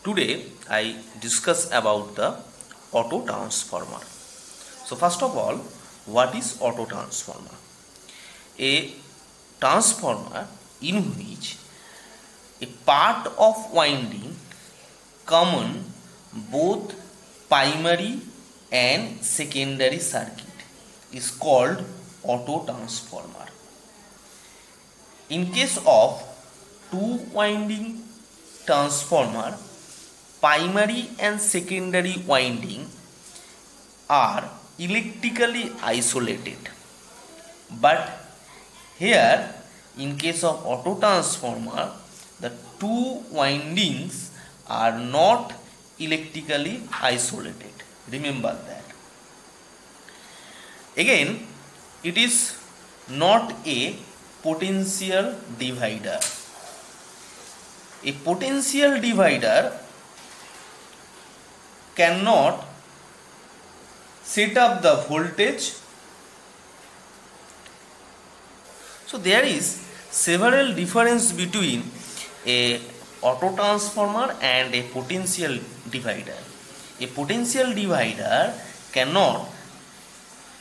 Today I discuss about the auto transformer. So first of all, what is auto transformer? A transformer in which a part of winding common both primary and secondary circuit is called auto transformer. In case of two winding transformer, primary and secondary winding are electrically isolated, but here in case of auto transformer the two windings are not electrically isolated. Remember that. Again, it is not a potential divider. A potential divider cannot set up the voltage. So there is several difference between a auto transformer and a potential divider. A potential divider cannot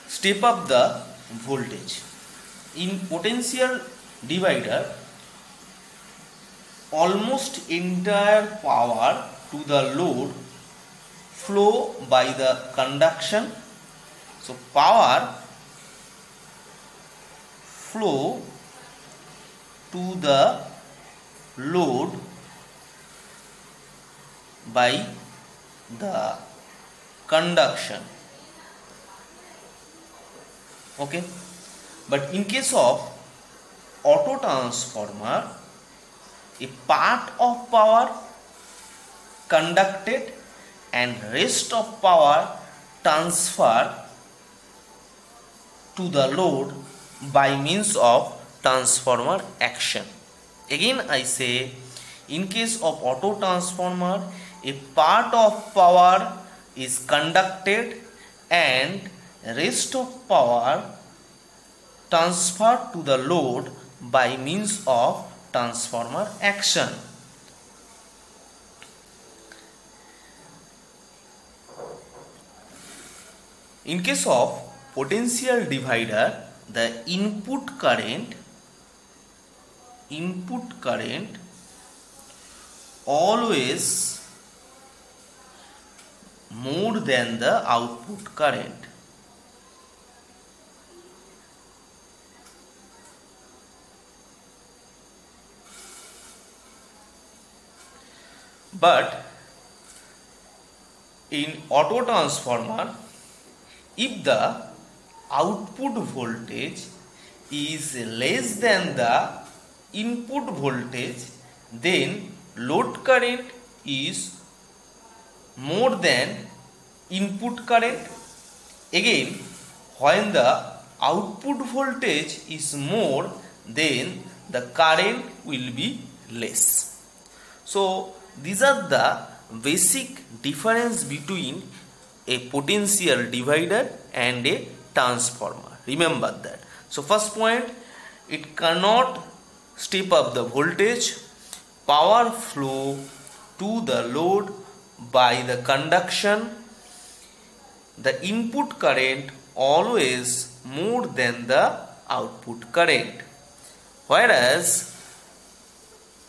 step up the voltage. In potential divider, almost entire power to the load flow by the conduction. So power flow to the load by the conduction. Okay, but in case of auto transformer, a part of power conducted and rest of power transferred to the load by means of transformer action. Again I say, in case of auto transformer, a part of power is conducted and rest of power transferred to the load by means of transformer action. In case of potential divider, the input current always more than the output current. But in auto transformer, if the output voltage is less than the input voltage, then load current is more than input current. Again, when the output voltage is more, then the current will be less. So these are the basic difference between a potential divider and a transformer. Remember that. So first point, it cannot step up the voltage. Power flow to the load by the conduction. The input current always more than the output current. Whereas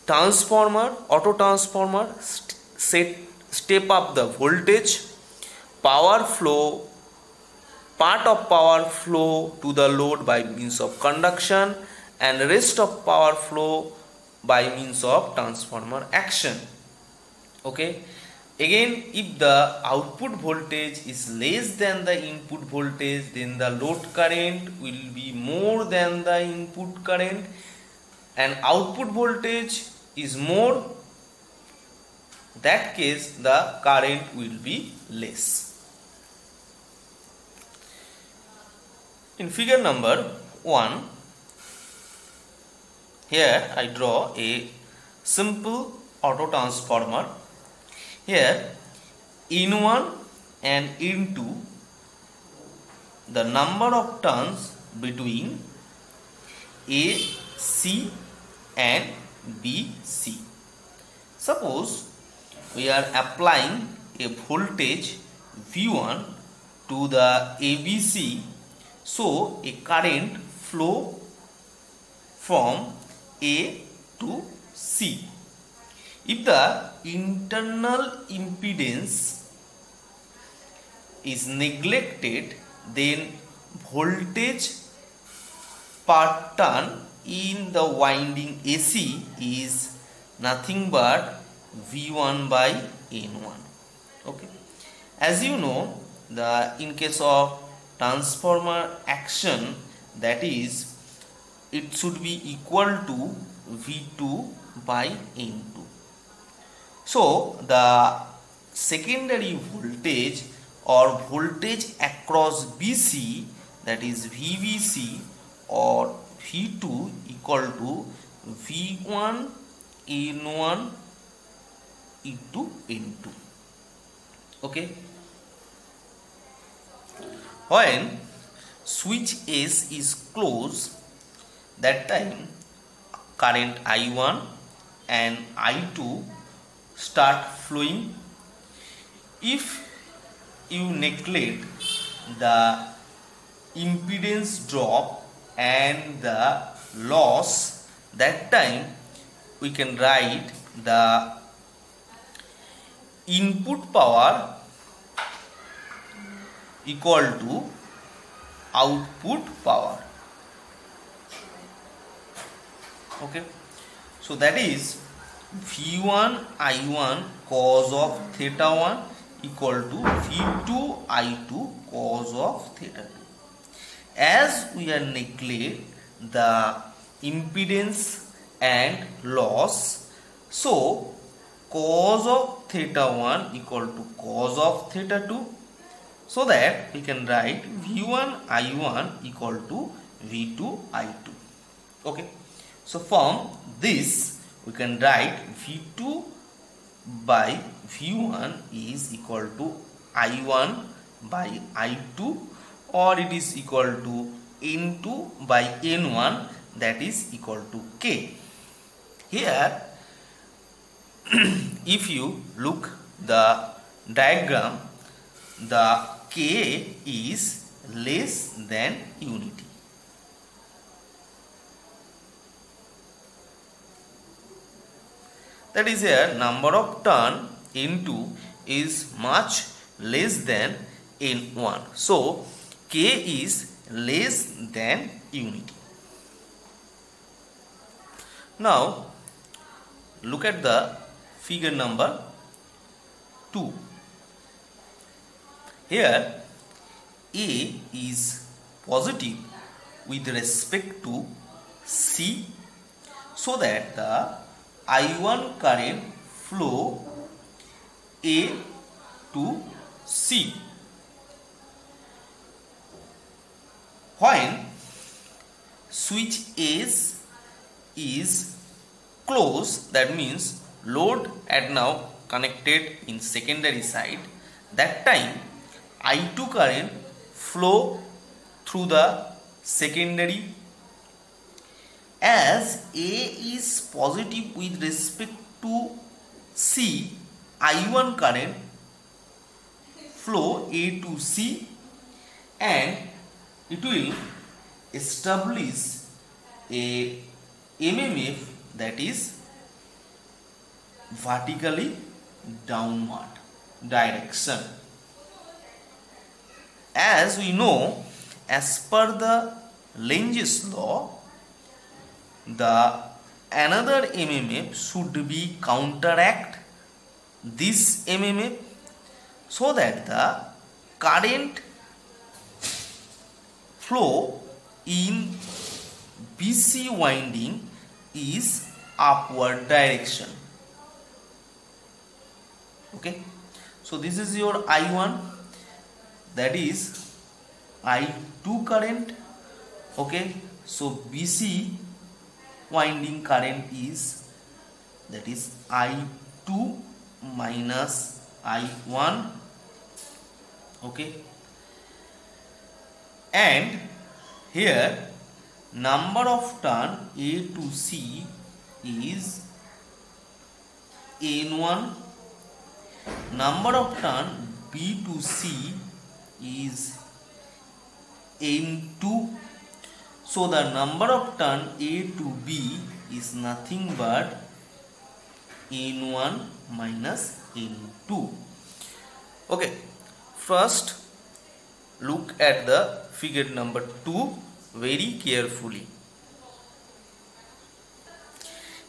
transformer, auto transformer step up the voltage, power flow, part of power flow to the load by means of conduction, and rest of power flow by means of transformer action. Okay, again, if the output voltage is less than the input voltage, then the load current will be more than the input current, and output voltage is more, that case the current will be less. In figure number 1, here I draw a simple auto transformer. Here in1 and in2, the number of turns between A, C and B, C. Suppose we are applying a voltage V1 to the ABC, so a current flow from A to C. If the internal impedance is neglected, then voltage per turn in the winding AC is nothing but V1 by N1. Okay, as you know, in case of transformer action, that is, it should be equal to V2 by N2. So the secondary voltage or voltage across BC, that is VBC or V2, equal to V1 N1 into N2. Okay, when switch S is closed, that time current I1 and I2 start flowing. If you neglect the impedance drop and the loss, that time we can write the input power equal to output power. Okay, so that is V1 I1 cos of theta 1 equal to V2 I2 cos of theta 2. As we are neglect the impedance and loss, so cos of theta 1 equal to cos of theta 2, so that we can write V1 I1 equal to V2 I2. Okay, so from this we can write V2 by V1 is equal to I1 by I2, or it is equal to N2 by N1, that is equal to K. Here if you look the diagram, the K is less than unity. That is, here number of turn N2 is much less than N1. So K is less than unity. Now look at the figure number 2. Here A is positive with respect to C, so that the I1 current flow A to C. When switch S is closed, that means load at now connected in secondary side, that time I2 current flow through the secondary. As A is positive with respect to C, I1 current flow A to C, and it will establish a MMF, that is vertically downward direction. As we know, as per the Lenz law, the another MMF should be counteract this MMF, so that the current flow in BC winding is upward direction. Okay, so this is your I1, that is I2 current. Okay, so BC winding current is, that is I2 minus I1. Okay, and here number of turn A to C is N1 number of turn B to C is N2. So the number of turn A to B is nothing but N1 minus N2. Okay, first look at the figure number 2 very carefully.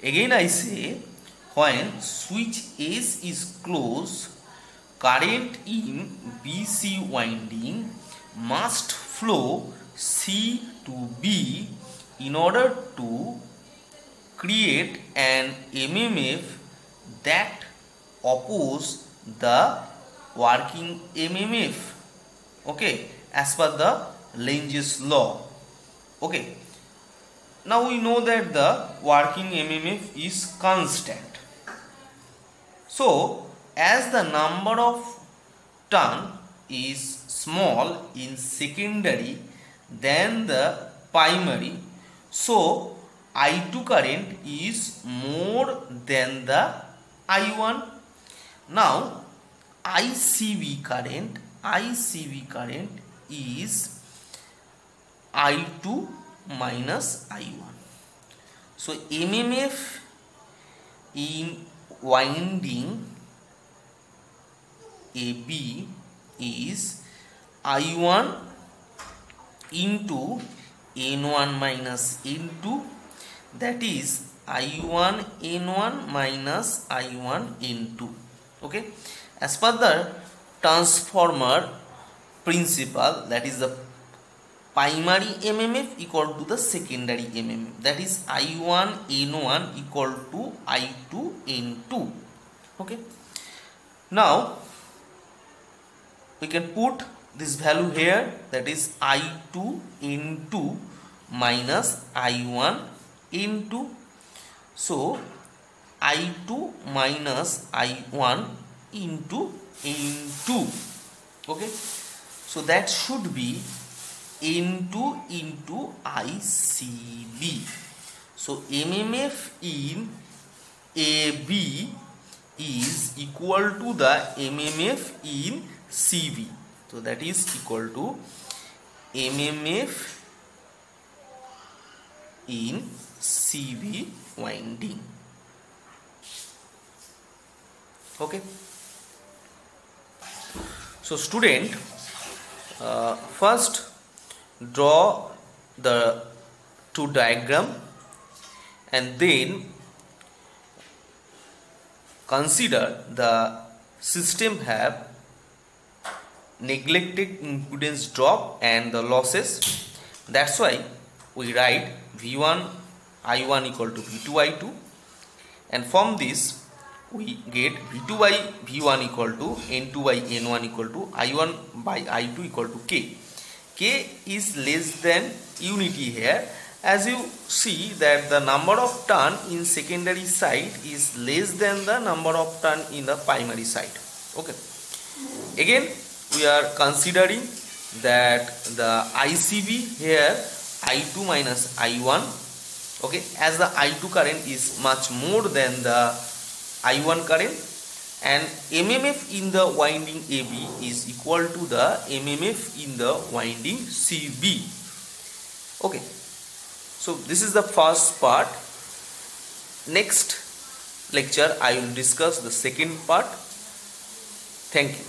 Again I say, when switch S is closed, current in BC winding must flow C to B in order to create an MMF that oppose the working MMF, okay, as per the Lenge's law. Okay, now we know that the working MMF is constant. So as the number of turn is small in secondary than the primary, so I2 current is more than the I1. Now ICV current is I2 minus I1. So MMF in winding AB is I1 into N1 minus N2, that is I1 N1 minus I1 N2. Okay, as per the transformer principle, that is the primary MMF equal to the secondary MMF, that is I1 N1 equal to I2 N2. Okay, now we can put this value here, that is I2 N2 minus I1 N2. So I2 minus I1 into N2. Okay, so that should be N2 into ICB. So MMF in AB is equal to the MMF in CV. So that is equal to MMF in CV winding. Okay. So student, first draw the two diagram and then consider the system have neglected impedance drop and the losses. That's why we write V1 I1 equal to V2 I2, and from this we get V2 by V1 equal to N2 by N1 equal to I1 by I2 equal to K. K is less than unity here, as you see that the number of turn in secondary side is less than the number of turn in the primary side. Okay, again we are considering that the ICB here I2 minus I1. Okay, as the I2 current is much more than the I1 current, and MMF in the winding AB is equal to the MMF in the winding CB. Okay, so this is the first part. Next lecture I will discuss the second part. Thank you.